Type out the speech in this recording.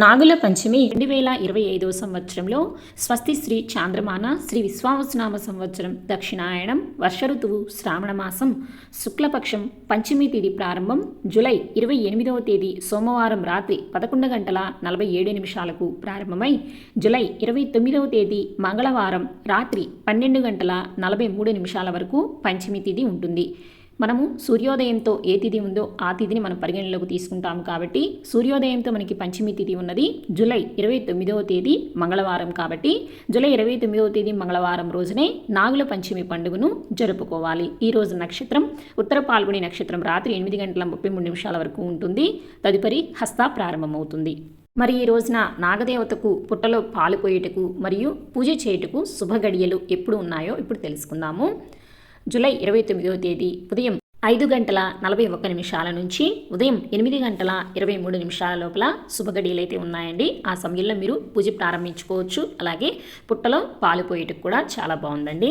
నాగుల పంచమి 2025 సంవత్సరంలో స్వస్తి శ్రీ చాంద్రమాన శ్రీ విశ్వావసునామ సంవత్సరం దక్షిణాయనం వర్ష ఋతువు శ్రావణ మాసం శుక్లపక్షం పంచమి తేదీ ప్రారంభం జూలై 28వ తేదీ సోమవారం రాత్రి 11 గంటల 47 నిమిషాలకు ప్రారంభమై జూలై 29వ తేదీ మంగళవారం రాత్రి 12 గంటల 43 నిమిషాల వరకు పంచమి తిథి ఉంటుంది. మనము సూర్యోదయంతో ఏ తిథి ఉందో ఆ తిథిని మనం పరిగణలోకి తీసుకుంటాము కాబట్టి సూర్యోదయంతో మనకి పంచమి తిథి ఉన్నది జూలై 29వ తేదీ మంగళవారం కాబట్టి జూలై 29వ తేదీ మంగళవారం రోజునే నాగుల పంచమి పండుగను జరుపుకోవాలి. ఈ రోజు నక్షత్రం ఉత్తర పాల్గొని నక్షత్రం రాత్రి 8 గంటల 33 నిమిషాల వరకు ఉంటుంది. తదుపరి హస్త ప్రారంభమవుతుంది. మరి ఈ రోజున నాగదేవతకు పుట్టలో పాలు పోయేటకు మరియు పూజ చేయుటకు శుభ గడియలు ఎప్పుడు ఉన్నాయో ఇప్పుడు తెలుసుకుందాము. జూలై 29వ తేదీ ఉదయం 5 గంటల 41 నిమిషాల నుంచి ఉదయం 8 గంటల 23 నిమిషాల లోపల శుభగడియలు అయితే ఉన్నాయండి. ఆ సమయంలో మీరు పూజ ప్రారంభించుకోవచ్చు. అలాగే పుట్టలో పాలు పోయేటకు కూడా చాలా బాగుందండి.